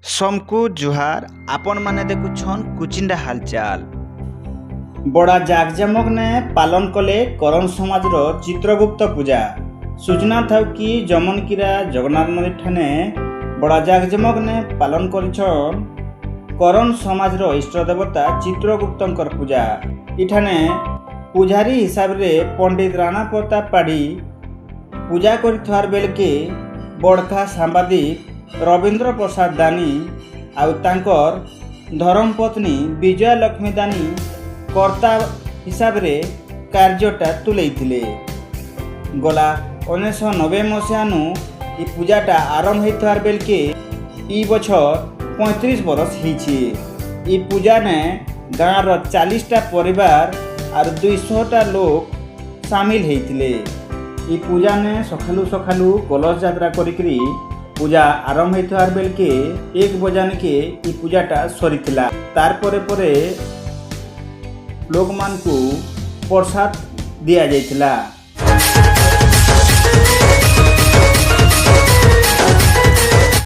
समकु जुहार आपण माने देखुछन कुचिंडा हालचाल। बड़ा जाकजमक ने पालन कले करण समाज रो चित्रगुप्त पूजा। सूचना था कि जमनकीरा जगन्नाथ मंदिर ठाने बड़ा जाकजमक ने पालन करिछन करण समाज रो इष्ट देवता चित्रगुप्तंकर पूजा। इठाने पुजारी हिसाब रे पंडित राणा प्रताप पाढ़ी पूजा करिथार बेल के बड़खा सांबादिक रविंद्र प्रसाद दानी आउ तांकर धर्मपत्नी विजया लक्ष्मी दानी कर्ता हिसाब रे कार्यटा तुलेइथिले। गला 1990 मसीहानु ई पूजाटा आरंभ होइथार बेल के ई बछर 35 बरस हिछि। ई पूजा ने गाँव रो 40टा परिवार और 200टा लोग शामिल होइथिले। ई पूजा ने सखालू सखालू कलश यात्रा करिकरी पूजा आरंभ होइथार बेल के 1 बजान के ई पूजाटा सरीथिला। तार परे परे लोग मान को प्रसाद दिया जाइथिला।